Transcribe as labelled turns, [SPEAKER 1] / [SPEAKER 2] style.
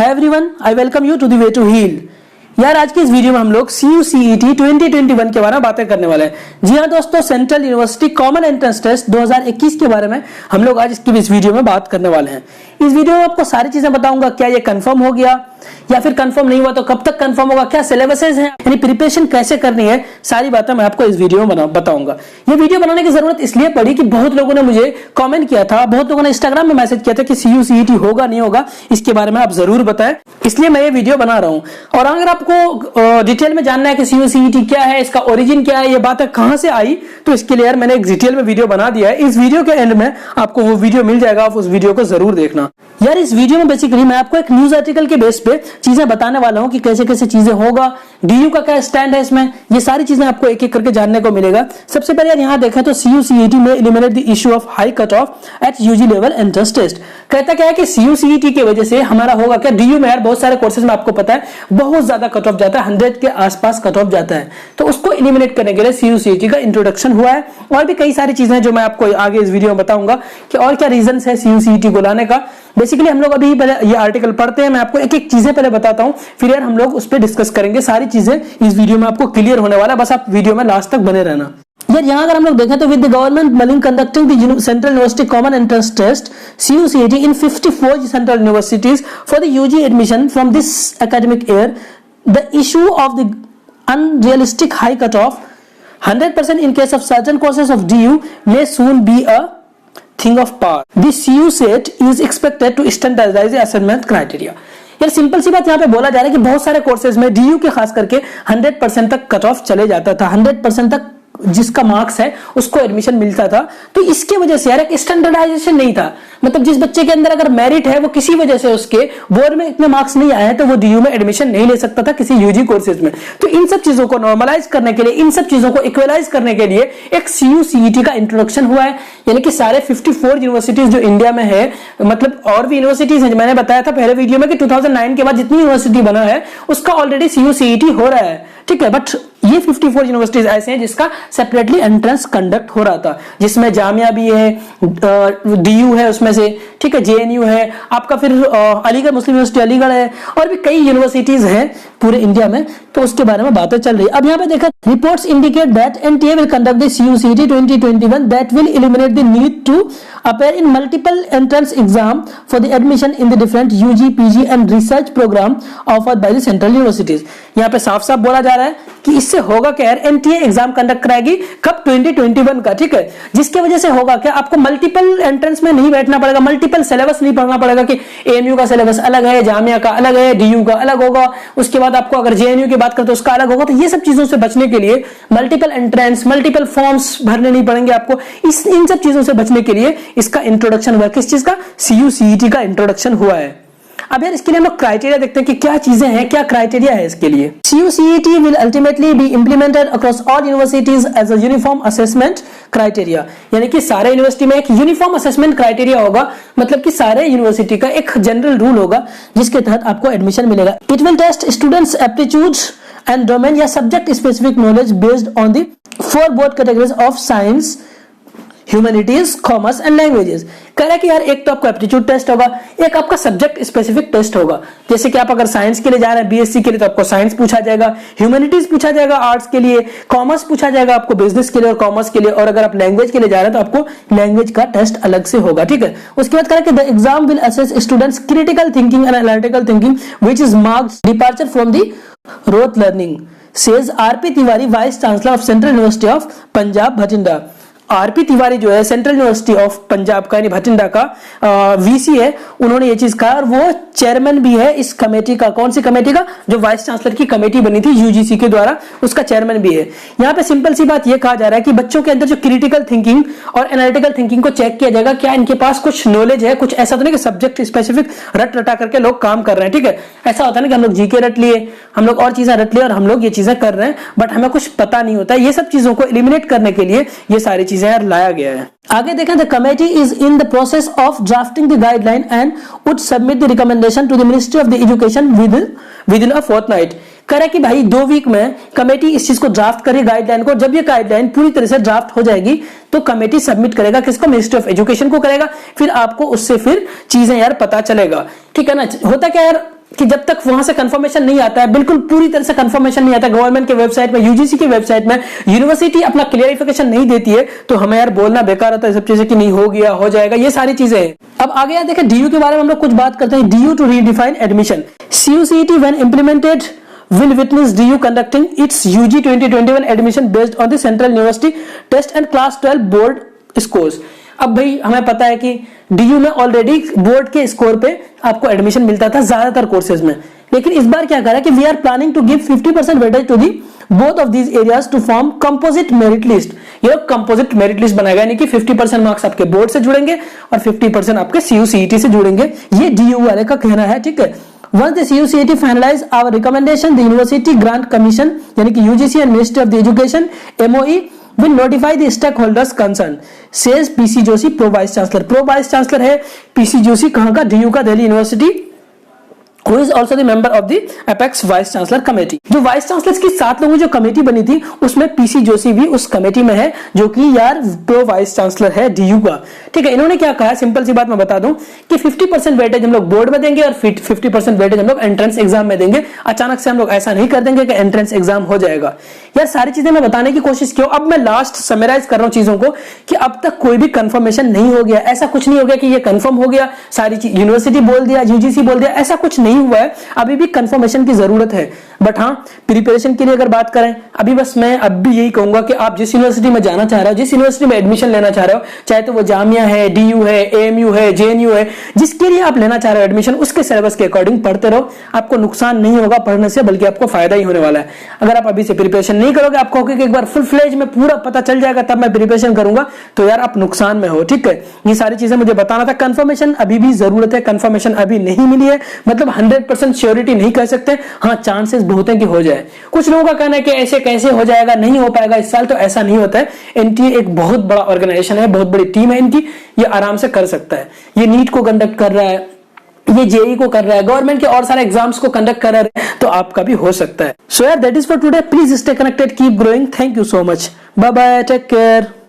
[SPEAKER 1] Hi everyone, I welcome you to the way to heal. यार आज की इस वीडियो में हम लोग CUCET 2021 के बारे में बातें करने वाले हैं। जी हाँ दोस्तों, central university common entrance test 2021 के बारे में हम लोग आज इसकी इस वीडियो में बात करने वाले हैं। इस वीडियो में आपको सारी चीजें बताऊंगा, क्या ये कंफर्म हो गया या फिर कंफर्म नहीं हुआ तो कब तक कंफर्म होगा, क्या सिलेबसेस हैं, यानी प्रिपरेशन कैसे करनी है, सारी बातें मैं आपको इस वीडियो में बताऊंगा। ये वीडियो बनाने की जरूरत इसलिए पड़ी कि बहुत लोगों ने मुझे कमेंट किया था, बहुत लोगों ने इंस्टाग्राम में मैसेज किया था कि CUCET होगा नहीं होगा, इसके बारे में आप जरूर बताएं, इसलिए मैं ये वीडियो बना रहा हूं। और अगर आपको डिटेल में जानना है कि CUCET क्या है, इसका ओरिजिन क्या है, ये बातें कहां से आई, तो इसके लिए यार मैंने एक डिटेल में वीडियो बना दिया है। इस वीडियो के एंड में आपको वो वीडियो मिल जाएगा, आप उस वीडियो को जरूर देखना। यार इस वीडियो में बेसिकली मैं आपको एक न्यूज आर्टिकल के बेस पे चीजें बताने वाला हूं कि कैसे कैसे चीजें होगा, DU का क्या स्टैंड है इसमें, ये सारी चीजें आपको एक एक करके जानने को मिलेगा। सबसे पहले यार यहाँ देखा तो CUCET में eliminate the issue of high cut off at UG level entrance test. कहता क्या है कि CUCET की वजह से हमारा होगा क्या, DU में यार बहुत सारे कोर्सेज में आपको पता है बहुत ज्यादा कट ऑफ जाता है, 100 के आसपास कट ऑफ जाता है, तो उसको एलिमिनेट करने के लिए CUCET का इंट्रोडक्शन हुआ है। और भी कई सारी चीजें जो मैं आपको आगे इस वीडियो में बताऊंगा कि और क्या रीजन है CUCET को लाने का। बेसिकली हम लोग अभी पहले ये आर्टिकल पढ़ते हैं, मैं आपको एक एक चीजें पहले बताता हूं, फिर यार हम लोग उस पर डिस्कस करेंगे। सारी चीजें इस वीडियो में आपको क्लियर होने वाला है, बस आप वीडियो में लास्ट तक बने रहना। यार यहाँ अगर हम लोग देखें तो with the government mulling conducting the central university common entrance test CUCET in 54 central universities for the UG admission from this academic year, the issue of the unrealistic high cutoff 100% in case of certain courses of DU may soon be a thing of past. The CUCET is expected to standardize the assessment criteria. यार simple सी बात यहाँ पे बोला जा रहा है कि बहुत सारे कोर्सेज में DU के खास करके 100% तक कट ऑफ चले जाता था, 100% तक जिसका मार्क्स है उसको एडमिशन मिलता था। तो इसके वजह से यार एक स्टैंडर्डाइजेशन नहीं था, मतलब जिस बच्चे के अंदर अगर मेरिट है वो किसी वजह से उसके बोर्ड में इतने मार्क्स नहीं आए हैं तो वो DU में एडमिशन नहीं ले सकता था किसी UG कोर्सेज में। तो इन सब चीजों को नॉर्मलाइज करने के लिए, इन सब चीजों को इक्वलाइज करने के लिए एक CUCET का इंट्रोडक्शन हुआ है। यानी कि सारे 54 यूनिवर्सिटीज जो इंडिया में है, मतलब और भी यूनिवर्सिटीज हैं, मैंने बताया था पहले वीडियो में कि 2009 के बाद जितनी यूनिवर्सिटी बना है उसका ऑलरेडी CUCET हो रहा है, ठीक है। बट ये 54 यूनिवर्सिटीज ऐसे हैं जिसका सेपरेटली एंट्रेंस कंडक्ट हो रहा था, जिसमें जामिया भी है, DU है उसमें से, ठीक है, JNU है आपका, फिर अलीगढ़ मुस्लिम यूनिवर्सिटी अलीगढ़ है, और भी कई यूनिवर्सिटीज हैं पूरे इंडिया में, तो उसके बारे में बातें चल रही है। अब यहाँ पे देखा, reports indicate that NTA will conduct the CUCET 2021 that will eliminate the need to appear in multiple entrance exam for the admission in the different UG, PG and research program offered by the central universities। यहाँ पे साफ साफ बोला जा रहा है कि इससे होगा क्या यार, NTA एग्जाम कंडक्ट कराएगी कब, 2021 का, ठीक है, जिसके वजह से होगा क्या, आपको मल्टीपल एंट्रेंस में नहीं बैठना पड़ेगा, मल्टीपल सिलेबस नहीं पढ़ना पड़ेगा कि AMU का सिलेबस अलग है, जामिया का अलग है, DU का अलग होगा, उसके बाद आपको अगर JNU की बात करें तो उसका अलग होगा। तो ये सब चीजों से बचने के लिए मल्टीपल एंट्रेंस, मल्टीपल फॉर्म्स भरने नहीं पड़ेंगे आपको, इन सब चीजों से बचने के लिए इसका इंट्रोडक्शन हुआ है। किस चीज का? CUCET का इंट्रोडक्शन हुआ है। अब यार इसके लिए हम लोग क्राइटेरिया देखते हैं कि क्या चीजें हैं, क्या क्राइटेरिया है इसके लिए। CUCET will ultimately be implemented across all universities as a uniform assessment criteria, यानी कि सारे यूनिवर्सिटी में एक यूनिफॉर्म असेसमेंट क्राइटेरिया होगा, मतलब कि सारे यूनिवर्सिटी का एक जनरल रूल होगा जिसके तहत आपको एडमिशन मिलेगा। It will test students aptitude and domain या subject specific knowledge based on the 4 board categories of science, humanities, commerce and languages. कह रहा है कि यार एक तो आपका एप्टीट्यूड टेस्ट होगा, एक आपका सब्जेक्ट स्पेसिफिक टेस्ट होगा, जैसे कि आप अगर साइंस के लिए जा रहे हैं, BSc के लिए, तो आपको साइंस पूछा जाएगा, ह्यूमैनिटीज पूछा जाएगा आर्ट्स के लिए, कॉमर्स पूछा जाएगा आपको बिजनेस के लिए और कॉमर्स के लिए, और अगर आप लैंग्वेज के लिए जा रहे हैं तो आपको लैंग्वेज का टेस्ट अलग से होगा, ठीक है। उसके बाद कह रहा है कि the exam will assess students critical thinking and analytical thinking which is marks departure from the rote learning, says RP Tiwari, vice chancellor of central university of Punjab Bathinda. RP Tiwari जो है सेंट्रल यूनिवर्सिटी ऑफ पंजाब का यानी भटिंडा का VC है, उन्होंने ये चीज कहा, और वो चेयरमैन भी है इस कमेटी का। कौन सी कमेटी का? जो वाइस चांसलर की कमेटी बनी थी UGC के द्वारा, उसका चेयरमैन भी है। यहाँ पे सिंपल सी बात ये कहा जा रहा है कि बच्चों के अंदर जो क्रिटिकल थिंकिंग और एनालिटिकल थिंकिंग को चेक किया जाएगा, क्या इनके पास कुछ नॉलेज है, कुछ ऐसा तो नहीं कि सब्जेक्ट स्पेसिफिक रट रटा करके लोग काम कर रहे हैं, ठीक है। ऐसा होता है ना कि हम लोग GK रट लिए, हम लोग और चीजें रट लिए और हम लोग ये चीजें कर रहे हैं, बट हमें कुछ पता नहीं होता। ये सब चीजों को एलिमिनेट करने के लिए ये सारी चीजें यार लाया गया है। आगे देखें, the committee is in the process of drafting the guideline and would submit the recommendation to the ministry of the education within a fortnight. करे कि भाई 2 वीक में कमेटी इस चीज को ड्राफ्ट करे गाइडलाइन को। जब ये गाइडलाइन पूरी तरह से ड्राफ्ट हो जाएगी तो कमेटी सबमिट करेगा किसको? मिनिस्ट्री ऑफ एजुकेशन को करेगा। फिर आपको उससे फिर चीजें यार पता चलेगा, ठीक है ना। होता क्या यार, कि जब तक वहां से कंफर्मेशन नहीं आता है, बिल्कुल पूरी तरह से कंफर्मेशन नहीं आता गवर्नमेंट के वेबसाइट में, यूजीसी की वेबसाइट में, यूनिवर्सिटी अपना क्लियरिफिकेशन नहीं देती है, तो हमें यार बोलना बेकार होता है सब चीजें कि नहीं हो गया, हो जाएगा, ये सारी चीजें हैं। अब आगे यार देखें डीयू के बारे में हम लोग कुछ बात करते हैं। DU to redefine admission, CUCET when implemented will witness DU conducting its UG 2021 admission based on the Central University Test and Class 12 board scores। अब भाई हमें पता है कि DU में ऑलरेडी बोर्ड के स्कोर पे आपको एडमिशन मिलता था ज्यादातर कोर्सेज में, लेकिन इस बार क्या करा कि we are planning to give 50% weightage to the both of these areas to form composite merit list. ये कंपोजिट मेरिट लिस्ट बनाएगा, यानी कि 50% मार्क्स आपके बोर्ड से जुड़ेंगे और 50% आपके CUCET से जुड़ेंगे, ये DU वाले का कहना है, ठीक है। Once the CUCET finalize our recommendation, the University Grant Commission यानी कि UGC and Ministry of the Education MOE will notify the stakeholders concerned, says PC Joshi, pro vice chancellor. Pro vice chancellor है PC Joshi, कहाँ का? DU का, Delhi university, who is also the member of the Apex vice chancellor committee. जो vice chancellors की 7 लोगों की जो committee बनी थी उसमें PC जोशी भी उस कमेटी में है, जो कि यार प्रो वाइस चांसलर है DU का, ठीक है। इन्होंने क्या कहा, सिंपल सी बात मैं बता दूं कि 50% वेटेज हम लोग बोर्ड में देंगे और 50% वेटेज हम लोग एंट्रेंस एग्जाम में देंगे। अचानक से हम लोग ऐसा नहीं कर देंगे कि एंट्रेंस एग्जाम हो जाएगा। यार सारी चीजें मैं बताने की कोशिश की। अब मैं लास्ट समराइज कर रहा हूं चीजों को कि अब तक कोई भी कंफर्मेशन नहीं हो गया, ऐसा कुछ नहीं हो गया कि ये कंफर्म हो गया, सारी चीज यूनिवर्सिटी बोल दिया, यूजीसी बोल दिया, ऐसा कुछ नहीं हुआ है। अभी भी कंफर्मेशन की जरूरत है, बट हाँ प्रिपरेशन के लिए अगर बात करें, अभी बस मैं अब भी यही कहूंगा कि आप जिस यूनिवर्सिटी में जाना चाह रहे हो, जिस यूनिवर्सिटी में एडमिशन लेना चाह रहे हो, चाहे तो वो जामिया है, DU है, AMU है, JNU है, जिसके लिए आप लेना चाह रहे हो एडमिशन, उसके सिलेबस के अकॉर्डिंग पढ़ते रहो। आपको नुकसान नहीं होगा पढ़ने से, बल्कि आपको फायदा ही होने वाला है। अगर आप अभी से प्रिपरेशन नहीं करोगे, आपको एक बार फुल फ्लेज में पूरा पता चल जाएगा तब मैं प्रिपरेशन करूंगा, तो यार आप नुकसान में हो, ठीक है। ये सारी चीजें मुझे बताना था। कंफर्मेशन अभी भी जरूरत है, कंफर्मेशन अभी नहीं मिली है, मतलब 100% श्योरिटी नहीं कह सकते, हाँ चांसेस बहुत है कि हो जाए। कुछ लोगों का कहना है कि ऐसे कैसे हो जाएगा, नहीं हो पाएगा इस साल, तो ऐसा नहीं होता है। एनटीए एक बहुत बड़ा ऑर्गेनाइजेशन है, बहुत बड़ी टीम है इनकी, ये आराम से कर सकता है। ये नीट को कंडक्ट कर रहा है, ये जेई को कर रहा है, गवर्नमेंट के और सारे एग्जाम्स को कंडक्ट कर रहा है, तो आपका भी हो सकता है। सो यार that is for today, please stay connected, keep growing, thank you so much, bye bye, take care.